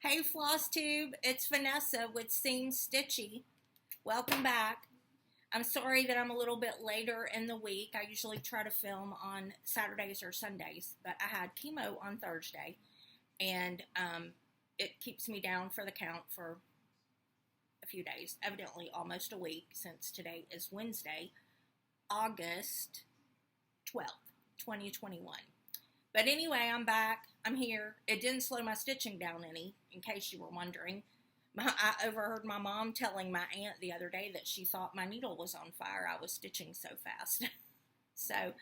Hey Flosstube, it's Vanessa with Seems Stitchy. Welcome back. I'm sorry that I'm a little bit later in the week. I usually try to film on Saturdays or Sundays, but I had chemo on Thursday, and it keeps me down for the count for a few days, evidently almost a week, since today is Wednesday, August 12th, 2021. But anyway, I'm back. I'm here. It didn't slow my stitching down any, in case you were wondering. I overheard my mom telling my aunt the other day that she thought my needle was on fire. I was stitching so fast. So,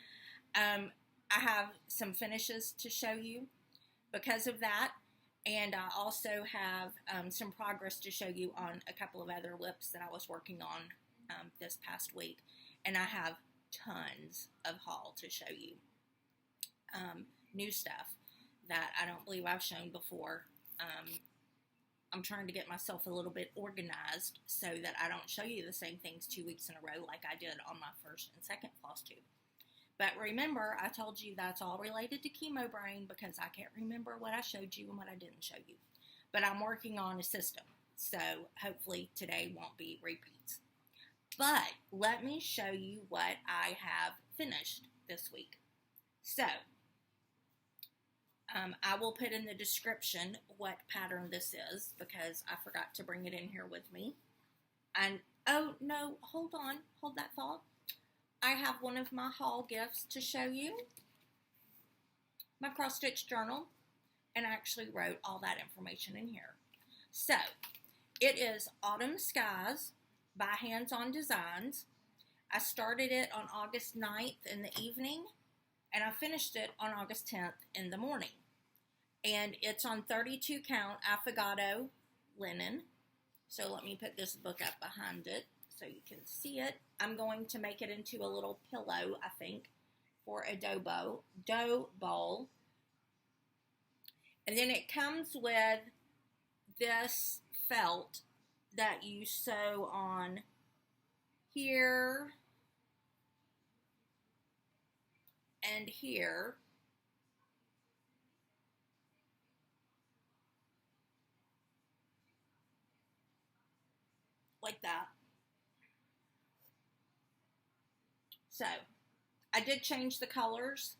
I have some finishes to show you because of that. And I also have some progress to show you on a couple of other lips that I was working on this past week. And I have tons of haul to show you. New stuff that I don't believe I've shown before. I'm trying to get myself a little bit organized so that I don't show you the same things 2 weeks in a row like I did on my first and second Flosstube. But remember, I told you that's all related to chemo brain because I can't remember what I showed you and what I didn't show you. But I'm working on a system, so hopefully today won't be repeats. But let me show you what I have finished this week. So, I will put in the description what pattern this is because I forgot to bring it in here with me. And, oh no, hold on, hold that thought. I have one of my haul gifts to show you. My cross stitch journal. And I actually wrote all that information in here. So, it is Autumn Skies by Hands On Designs. I started it on August 9th in the evening. And I finished it on August 10th in the morning. And it's on 32 count Affogato linen. So let me put this book up behind it so you can see it. I'm going to make it into a little pillow, I think, for a dough bowl. And then it comes with this felt that you sew on here and here, like that. So, I did change the colors,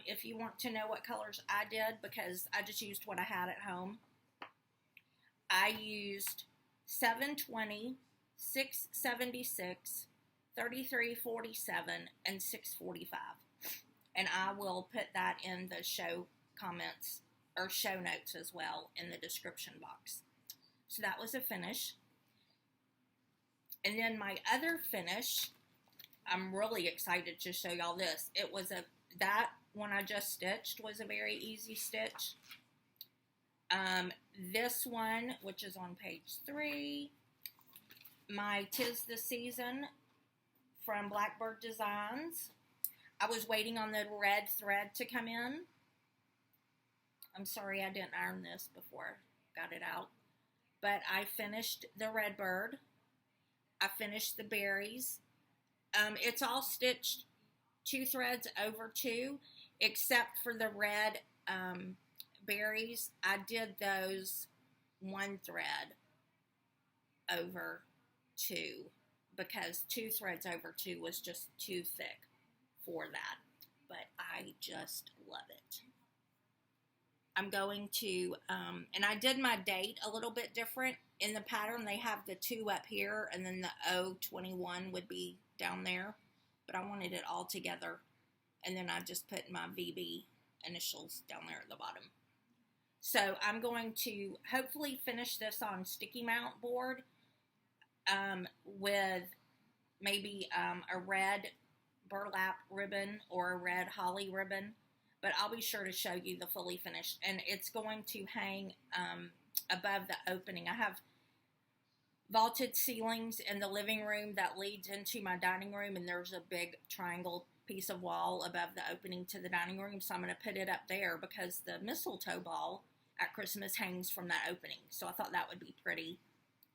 if you want to know what colors I did, because I just used what I had at home. I used 720, 676, 3347, and 645. And I will put that in the show comments, or show notes as well, in the description box. So that was a finish. And then my other finish, I'm really excited to show y'all this. It was that one I just stitched was a very easy stitch. This one, which is on page 3, my 'Tis the Season from Blackbird Designs. I was waiting on the red thread to come in. I'm sorry I didn't iron this before I got it out. But I finished the red bird. I finished the berries. It's all stitched 2 threads over 2, except for the red berries. I did those 1 thread over 2 because 2 threads over 2 was just too thick for that, but I just love it. I'm going to, and I did my date a little bit different. In the pattern, they have the 2 up here, and then the O21 would be down there, but I wanted it all together, and then I just put my VB initials down there at the bottom. So I'm going to hopefully finish this on sticky mount board with maybe a red burlap ribbon or a red holly ribbon, but I'll be sure to show you the fully finished, and it's going to hang above the opening. I have vaulted ceilings in the living room that leads into my dining room, and there's a big triangle piece of wall above the opening to the dining room, so I'm going to put it up there because the mistletoe ball at Christmas hangs from that opening, so I thought that would be pretty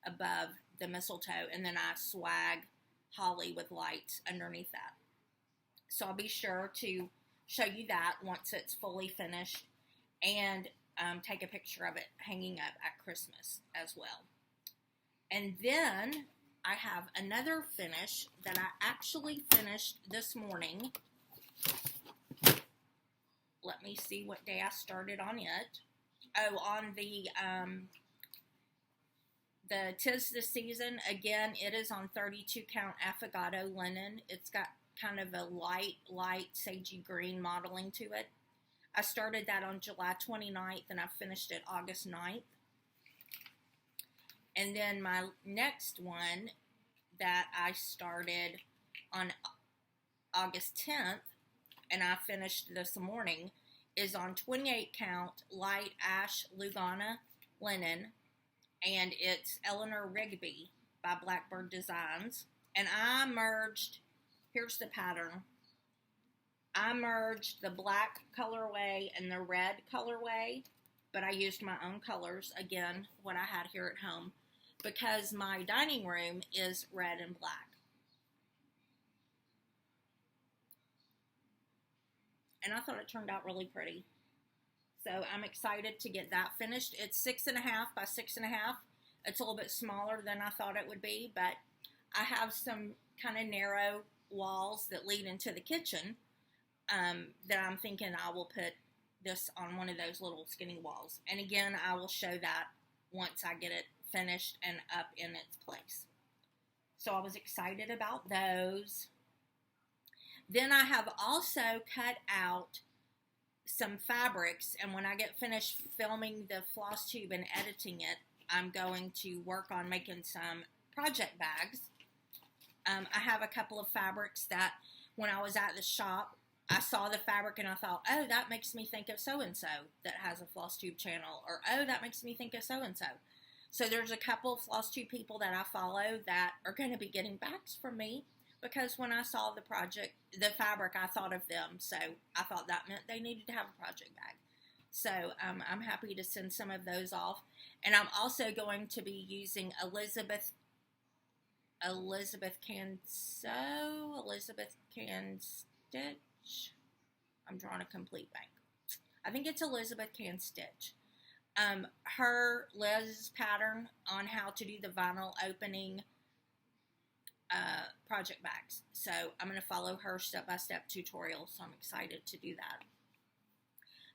above the mistletoe, and then I swag holly with lights underneath that. So I'll be sure to show you that once it's fully finished. And take a picture of it hanging up at Christmas as well. And then I have another finish that I actually finished this morning. Let me see what day I started on it. Oh, on the 'Tis the Season. Again, it is on 32 count Affogato linen. It's got kind of a light sagey green modeling to it. I started that on July 29th and I finished it August 9th. And then my next one that I started on August 10th and I finished this morning is on 28 count light ash Lugana linen, and it's Eleanor Rigby by Blackbird Designs. And I merged, here's the pattern, I merged the black colorway and the red colorway, but I used my own colors, again, what I had here at home, because my dining room is red and black. And I thought it turned out really pretty. So I'm excited to get that finished. It's 6.5 by 6.5. It's a little bit smaller than I thought it would be, but I have some kind of narrow walls that lead into the kitchen that I'm thinking I will put this on one of those little skinny walls. And again, I will show that once I get it finished and up in its place. So I was excited about those. Then I have also cut out some fabrics, and when I get finished filming the Flosstube and editing it, I'm going to work on making some project bags. I have a couple of fabrics that when I was at the shop, I saw the fabric and I thought, oh, that makes me think of so-and-so that has a Flosstube channel, or oh, that makes me think of so-and-so. So there's a couple of Flosstube people that I follow that are going to be getting bags from me, because when I saw the fabric, I thought of them. So I thought that meant they needed to have a project bag. So I'm happy to send some of those off. And I'm also going to be using Elizabeth Can Sew, Elizabeth Can Stitch. I'm drawing a complete blank. I think it's Elizabeth Can Stitch. Liz's pattern on how to do the vinyl opening project bags. So I'm going to follow her step-by-step tutorial, so I'm excited to do that.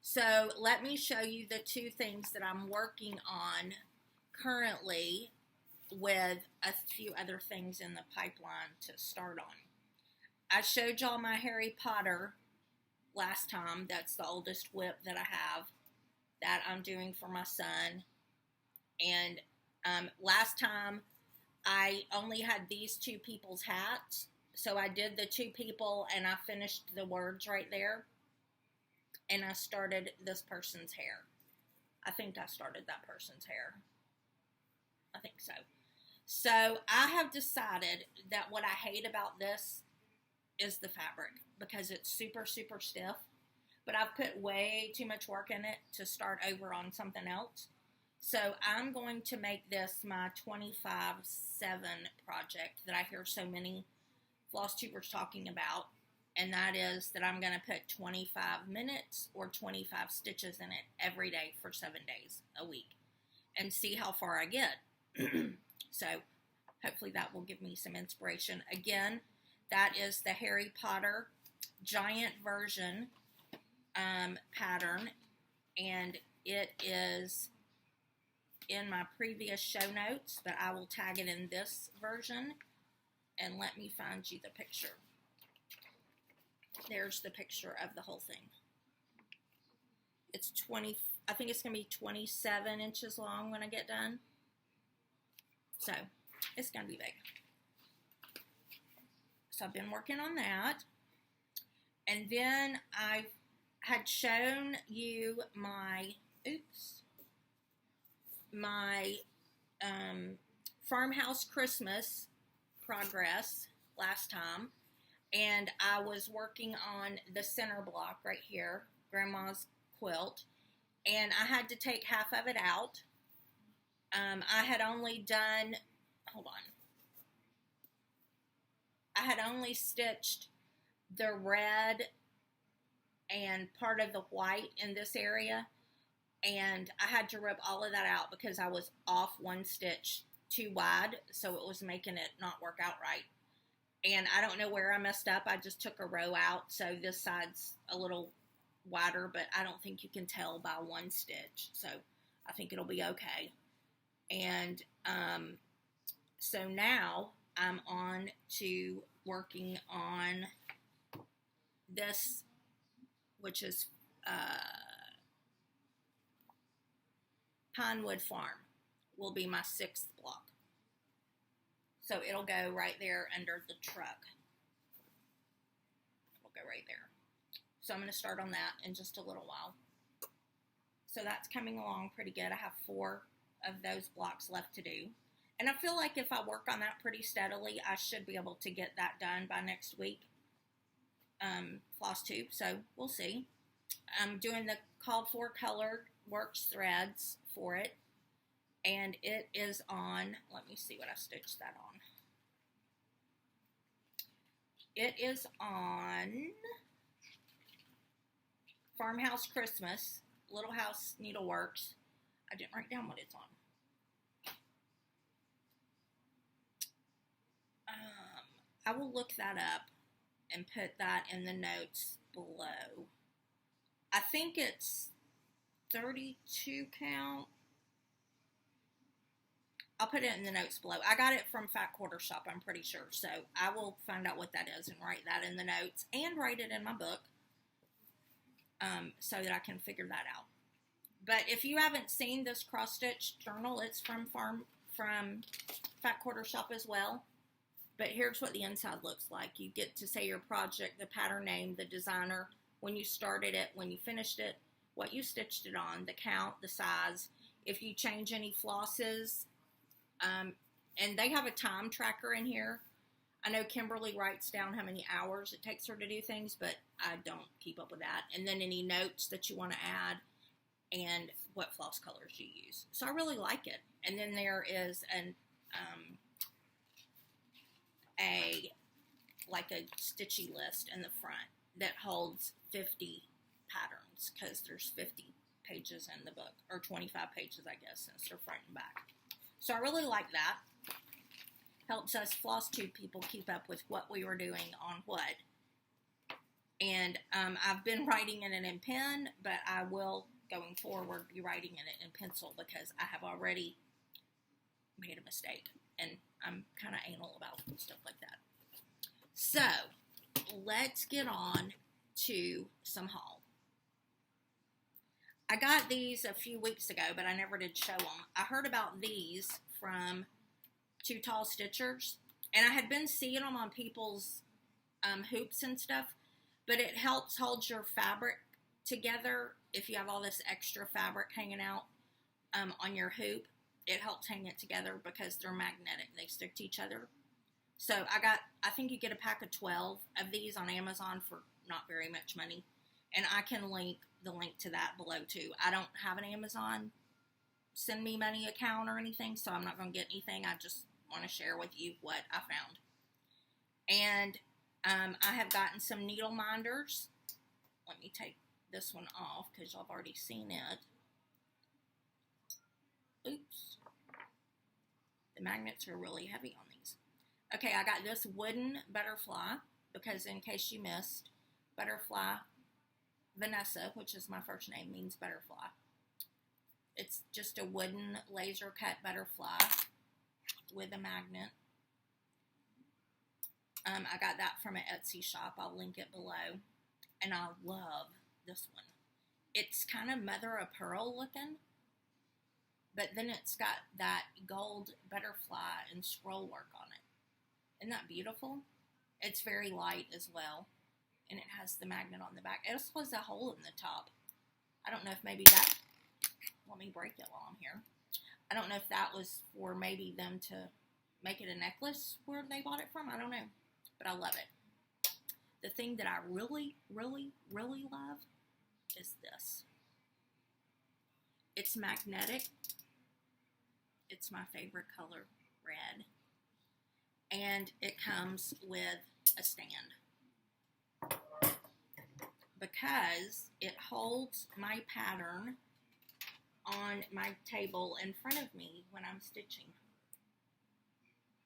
So let me show you the two things that I'm working on currently, with a few other things in the pipeline to start on. I showed y'all my Harry Potter last time. That's the oldest whip that I have that I'm doing for my son. And last time I only had these two people's hats. So I did the two people and I finished the words right there. And I started this person's hair. I think I started that person's hair. I think so. So I have decided that what I hate about this is the fabric, because it's super, super stiff. But I've put way too much work in it to start over on something else. So I'm going to make this my 25/7 project that I hear so many Flosstubers talking about. And that is that I'm going to put 25 minutes or 25 stitches in it every day for 7 days a week and see how far I get. So hopefully that will give me some inspiration. Again, that is the Harry Potter giant version pattern, and it is in my previous show notes, but I will tag it in this version. And let me find you the picture. There's the picture of the whole thing. It's I think it's going to be 27 inches long when I get done. So, it's going to be big. So, I've been working on that. And then I had shown you my farmhouse Christmas progress last time. And I was working on the center block right here, Grandma's quilt. And I had to take half of it out. I had only done, I had only stitched the red and part of the white in this area. and I had to rip all of that out because I was off one stitch too wide, so it was making it not work out right. And I don't know where I messed up. I just took a row out, so this side's a little wider, but I don't think you can tell by one stitch, so I think it'll be okay. And so now I'm on to working on this, which is Pinewood Farm will be my 6th block. So it'll go right there under the truck. It'll go right there. So I'm going to start on that in just a little while. So that's coming along pretty good. I have 4 of those blocks left to do. And I feel like if I work on that pretty steadily, I should be able to get that done by next week. Flosstube, so we'll see. I'm doing the called for colored works threads for it. And it is on, let me see what I stitched that on. It is on Farmhouse Christmas, Little House Needleworks. I didn't write down what it's on. I will look that up and put that in the notes below. I think it's 32 count. I'll put it in the notes below. I got it from Quarter Shop, I'm pretty sure. So I will find out what that is and write that in the notes and write it in my book so that I can figure that out. But if you haven't seen this cross stitch journal, it's from Quarter Shop as well. But here's what the inside looks like. You get to say your project, the pattern name, the designer, when you started it, when you finished it, what you stitched it on, the count, the size, if you change any flosses, and they have a time tracker in here. I know Kimberly writes down how many hours it takes her to do things, but I don't keep up with that. And then any notes that you want to add and what floss colors you use. So I really like it. And then there is a stitchy list in the front that holds 50 patterns because there's 50 pages in the book, or 25 pages, I guess, since they're front and back. So I really like that. Helps us Flosstube people keep up with what we were doing on what. And I've been writing in it in pen, but I will, going forward, be writing in it in pencil because I have already made a mistake. And I'm kind of anal about stuff like that. So, let's get on to some haul. I got these a few weeks ago, but I never did show them. I heard about these from Two Tall Stitchers, and I had been seeing them on people's hoops and stuff, but it helps hold your fabric together if you have all this extra fabric hanging out on your hoop. It helps hang it together because they're magnetic. They stick to each other. So I think you get a pack of 12 of these on Amazon for not very much money. And I can link the link to that below too. I don't have an Amazon send me money account or anything, so I'm not going to get anything. I just want to share with you what I found. And I have gotten some needle minders. Let me take this one off because y'all have already seen it. Oops. The magnets are really heavy on these. Okay, I got this wooden butterfly because in case you missed, butterfly Vanessa, which is my first name, means butterfly. It's just a wooden laser cut butterfly with a magnet. I got that from an Etsy shop. I'll link it below. And I love this one. It's kind of mother of pearl looking, but then it's got that gold butterfly and scroll work on it. Isn't that beautiful? It's very light as well. And it has the magnet on the back. It also has a hole in the top. I don't know if maybe that... Let me break it while I'm here. I don't know if that was for maybe them to make it a necklace where they bought it from. I don't know. But I love it. The thing that I really, really, really love is this. It's magnetic. It's my favorite color, red. And it comes with a stand. Because it holds my pattern on my table in front of me when I'm stitching.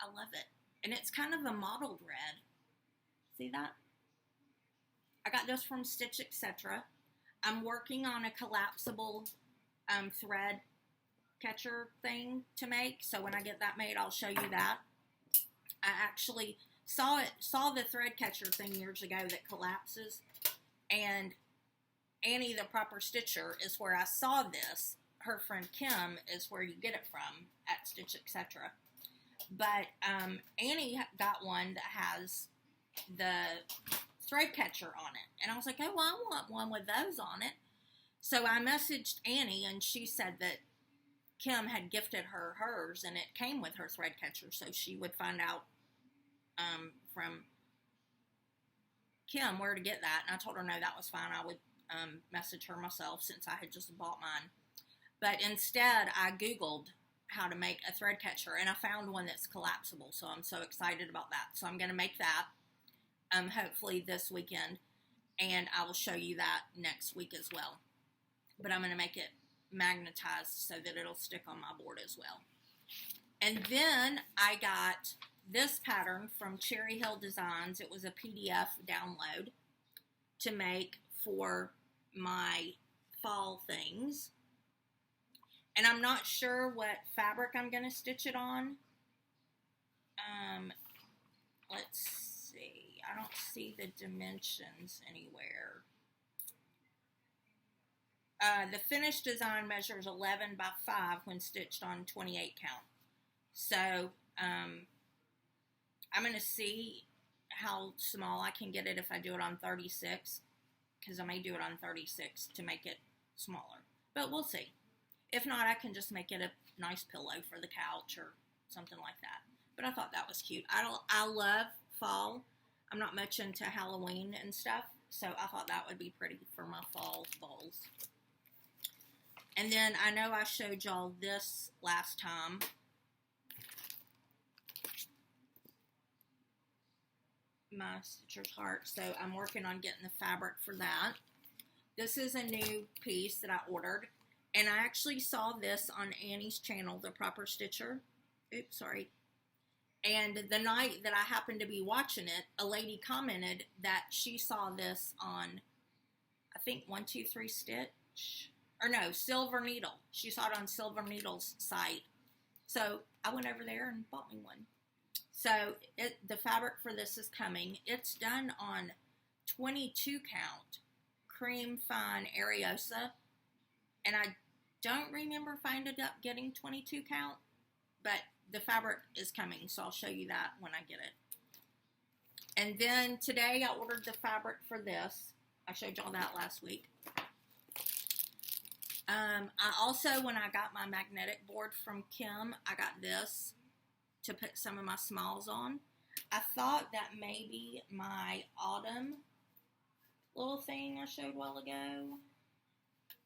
I love it. And it's kind of a mottled red. See that? I got this from Stitch Etc. I'm working on a collapsible thread catcher thing to make. So when I get that made, I'll show you that. I actually saw the thread catcher thing years ago that collapses. And Annie, the Proper Stitcher, is where I saw this. Her friend Kim is where you get it from at Stitch Etc. But Annie got one that has the thread catcher on it. And I was like, oh, well, I want one with those on it. So I messaged Annie, and she said that Kim had gifted her hers, and it came with her thread catcher, so she would find out from Kim where to get that. And I told her, no, that was fine. I would message her myself since I had just bought mine. But instead, I Googled how to make a thread catcher, and I found one that's collapsible, so I'm so excited about that. So I'm going to make that hopefully this weekend, and I will show you that next week as well. But I'm going to make it magnetized so that it'll stick on my board as well. And then I got this pattern from Cherry Hill Designs. It was a PDF download to make for my fall things. And I'm not sure what fabric I'm going to stitch it on. Let's see. I don't see the dimensions anywhere. The finished design measures 11 by 5 when stitched on 28 count. So, I'm going to see how small I can get it if I do it on 36, because I may do it on 36 to make it smaller. But we'll see. If not, I can just make it a nice pillow for the couch or something like that. But I thought that was cute. I love fall. I'm not much into Halloween and stuff, so I thought that would be pretty for my fall bowls. And then I know I showed y'all this last time. My Stitcher's Heart. So I'm working on getting the fabric for that. This is a new piece that I ordered. And I actually saw this on Annie's channel, The Proper Stitcher. Oops, sorry. And the night that I happened to be watching it, a lady commented that she saw this on, I think, 123 Stitch. Or no, Silver Needle. She saw it on Silver Needle's site. So I went over there and bought me one. So the fabric for this is coming. It's done on 22 count cream fine Ariosa. And I don't remember if I ended up getting 22 count. But the fabric is coming, so I'll show you that when I get it. And then today I ordered the fabric for this. I showed y'all that last week. I also, when I got my magnetic board from Kim, I got this to put some of my smalls on. I thought that maybe my autumn little thing I showed a while ago.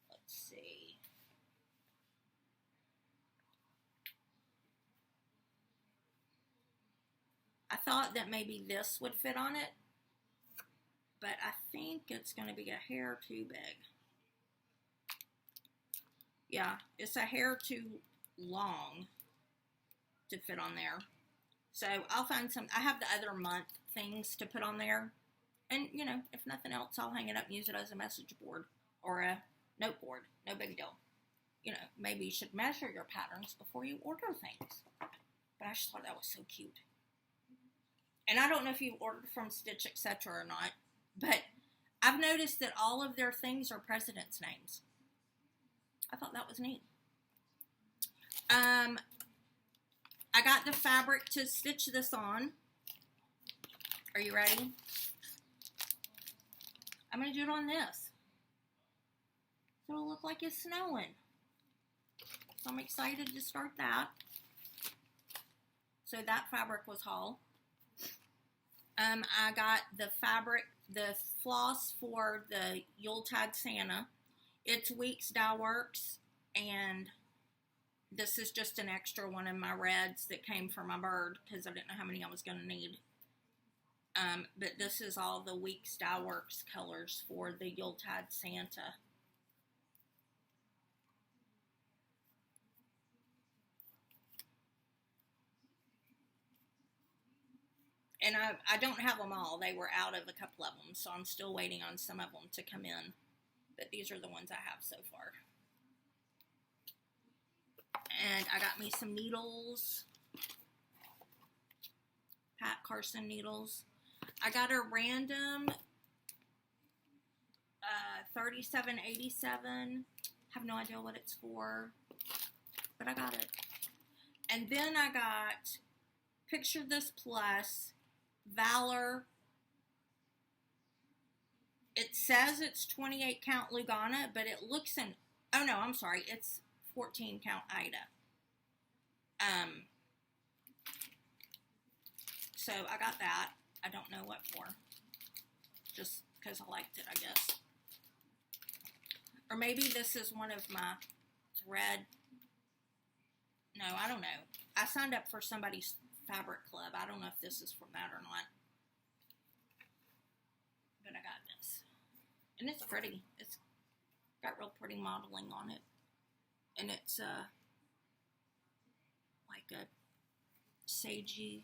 Let's see. I thought that maybe this would fit on it, but I think it's going to be a hair too big. Yeah, it's a hair too long to fit on there. So I'll find some. I have the other month things to put on there. And, you know, if nothing else, I'll hang it up and use it as a message board or a note board. No big deal. You know, maybe you should measure your patterns before you order things. But I just thought that was so cute. And I don't know if you've ordered from Stitch Etc. or not, but I've noticed that all of their things are presidents' names. I thought that was neat. I got the fabric to stitch this on. Are you ready? I'm going to do it on this. So it'll look like it's snowing. So I'm excited to start that. So that fabric was haul. I got the fabric, the floss for the Yuletide Santa. It's Weeks Dye Works, and this is just an extra one of my reds that came from my bird because I didn't know how many I was going to need. But this is all the Weeks Dye Works colors for the Yuletide Santa. And I don't have them all. They were out of a couple of them, so I'm still waiting on some of them to come in. But these are the ones I have so far. And I got me some needles. Pat Carson needles. I got a random 3787. Have no idea what it's for, but I got it. And then I got Picture This Plus Valor. It says it's 28 count Lugana, but it looks in, oh no, I'm sorry, it's 14 count Ida. So I got that. I don't know what for. Just because I liked it, I guess. Or maybe this is one of my thread. No, I don't know. I signed up for somebody's fabric club. I don't know if this is from that or not. But I got this. And it's pretty. It's got real pretty modeling on it. And it's like a sagey,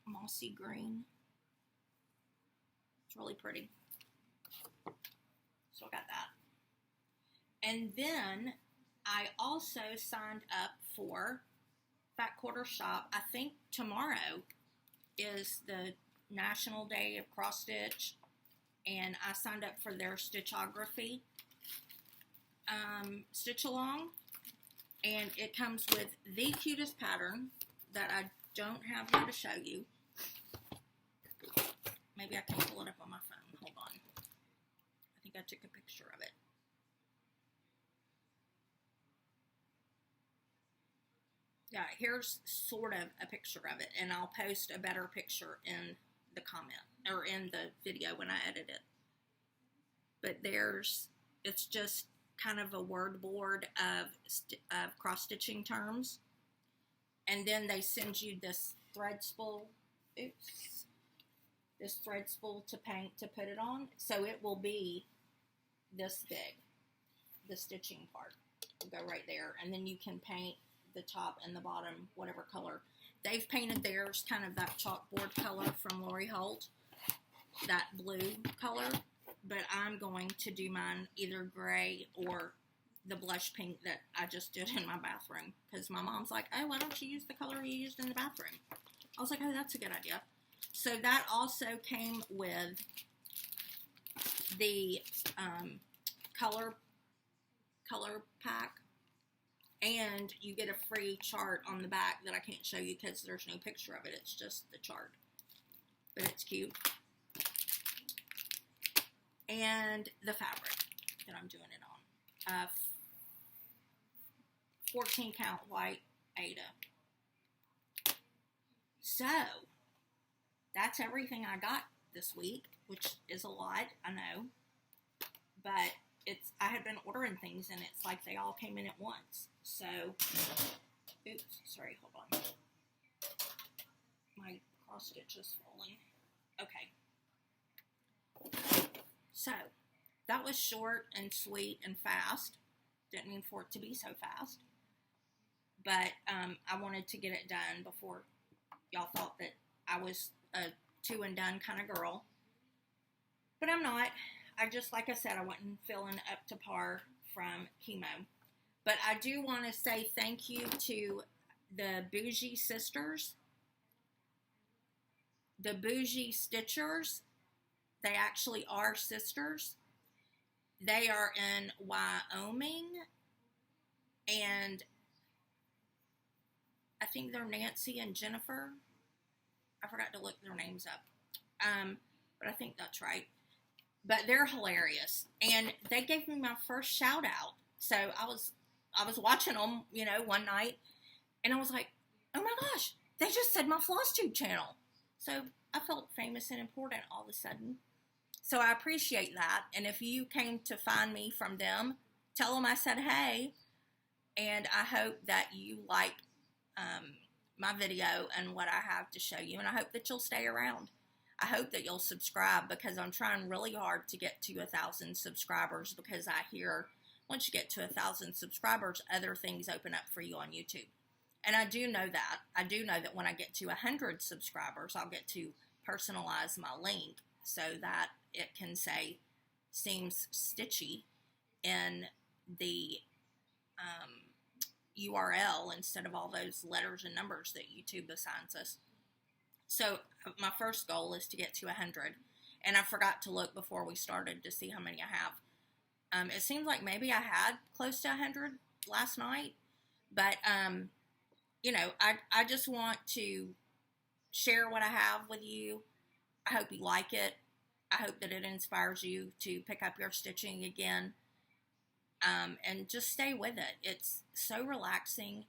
mossy green. It's really pretty. So I got that. And then I also signed up for Fat Quarter Shop. I think tomorrow is the National Day of Cross Stitch, and I signed up for their Stitchography stitch along, and it comes with the cutest pattern that I don't have here to show you. Maybe I can pull it up on my phone. Hold on. I think I took a picture of it. Yeah, here's sort of a picture of it, and I'll post a better picture in the comment, or in the video when I edit it. But it's just kind of a word board of cross-stitching terms. And then they send you this thread spool, this thread spool to paint, to put it on. So it will be this big. The stitching part will go right there. And then you can paint the top and the bottom, whatever color. They've painted theirs kind of that chalkboard color from Lori Holt, that blue color, but I'm going to do mine either gray or the blush pink that I just did in my bathroom, because my mom's like, oh, why don't you use the color you used in the bathroom? I was like, oh, that's a good idea. So that also came with the color pack. And you get a free chart on the back that I can't show you because there's no picture of it. It's just the chart. But it's cute. And the fabric that I'm doing it on. 14 count white Aida. So, that's everything I got this week, which is a lot, I know. But I had been ordering things, and it's like they all came in at once. So, oops, sorry, hold on. My cross stitch is falling. Okay. So, that was short and sweet and fast. Didn't mean for it to be so fast. But I wanted to get it done before y'all thought that I was a two and done kind of girl. But I'm not. I just, like I said, I wasn't feeling up to par from chemo. But I do want to say thank you to the Bougie sisters, the Bougie Stitchers. They actually are sisters. They are in Wyoming, and I think they're Nancy and Jennifer. I forgot to look their names up, but I think that's right. But they're hilarious, and they gave me my first shout out. So I was watching them, one night, and I was like, oh my gosh, they just said my Flosstube channel. So I felt famous and important all of a sudden. So I appreciate that. And if you came to find me from them, tell them I said hey. And I hope that you like my video and what I have to show you. And I hope that you'll stay around. I hope that you'll subscribe, because I'm trying really hard to get to 1,000 subscribers, because I hear once you get to 1,000 subscribers, other things open up for you on YouTube. And I do know that. I do know that when I get to 100 subscribers, I'll get to personalize my link so that it can say Seems Stitchy in the URL instead of all those letters and numbers that YouTube assigns us. So my first goal is to get to 100. And I forgot to look before we started to see how many I have. It seems like maybe I had close to 100 last night. But, you know, I just want to share what I have with you. I hope you like it. I hope that it inspires you to pick up your stitching again. And just stay with it. It's so relaxing.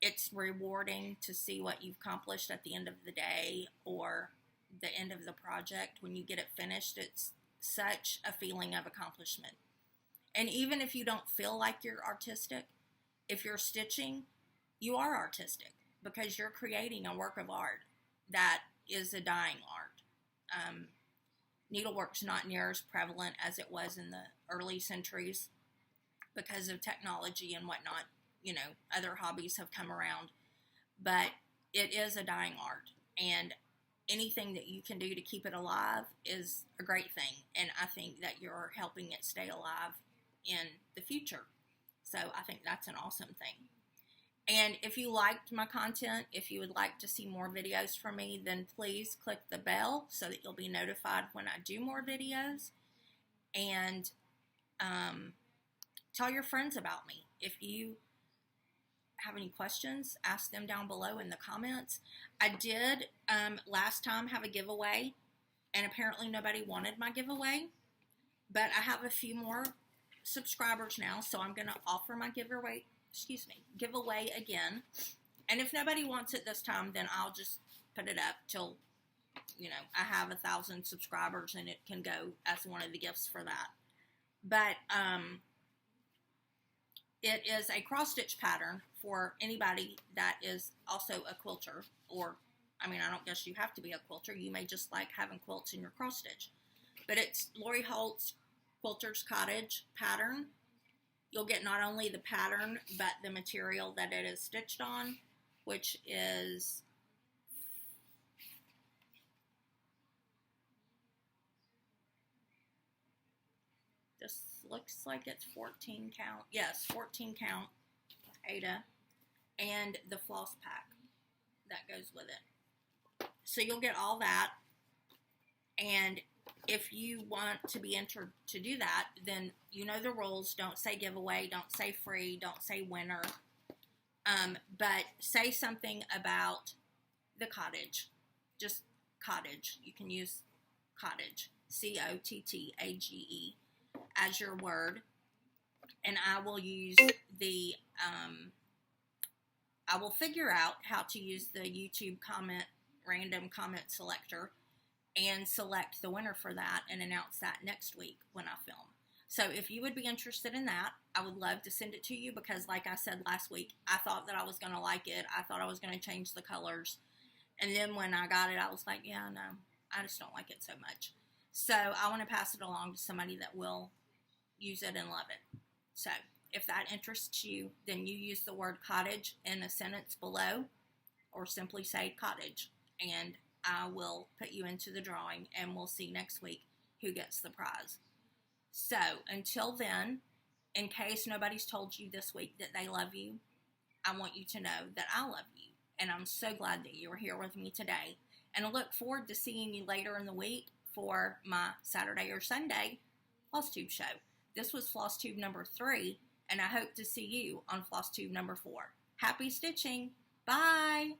It's rewarding to see what you've accomplished at the end of the day or the end of the project. When you get it finished, it's such a feeling of accomplishment. And even if you don't feel like you're artistic, if you're stitching, you are artistic because you're creating a work of art that is a dying art. Needlework's not near as prevalent as it was in the early centuries because of technology and whatnot. You know, other hobbies have come around, but it is a dying art, and anything that you can do to keep it alive is a great thing, and I think that you're helping it stay alive in the future. So I think that's an awesome thing. And if you liked my content, if you would like to see more videos from me, then please click the bell so that you'll be notified when I do more videos. And tell your friends about me. If you have any questions, ask them down below in the comments. I did last time have a giveaway, and apparently nobody wanted my giveaway, but I have a few more subscribers now, so I'm going to offer my giveaway again. And if nobody wants it this time, then I'll just put it up till, you know, I have 1,000 subscribers and it can go as one of the gifts for that. But it is a cross stitch pattern for anybody that is also a quilter, or, I mean, I don't guess you have to be a quilter. You may just like having quilts in your cross stitch. But it's Lori Holt's Quilter's Cottage pattern. You'll get not only the pattern, but the material that it is stitched on, which is this looks like it's 14 count. Yes, 14 count Ada, and the floss pack that goes with it. So you'll get all that, and if you want to be entered to do that, then you know the rules. Don't say giveaway, don't say free, don't say winner, but say something about the cottage. Just cottage. You can use cottage, COTTAGE, as your word, and I will use the, I will figure out how to use the YouTube random comment selector and select the winner for that and announce that next week when I film. So if you would be interested in that, I would love to send it to you because, like I said last week, I thought that I was going to like it. I thought I was going to change the colors. And then when I got it, I was like, yeah, no, I just don't like it so much. So I want to pass it along to somebody that will use it and love it. So if that interests you, then you use the word cottage in a sentence below, or simply say cottage, and I will put you into the drawing, and we'll see next week who gets the prize. So until then, in case nobody's told you this week that they love you, I want you to know that I love you, and I'm so glad that you were here with me today, and I look forward to seeing you later in the week for my Saturday or Sunday Flosstube show. This was Flosstube number 3, and I hope to see you on Flosstube number 4. Happy stitching! Bye!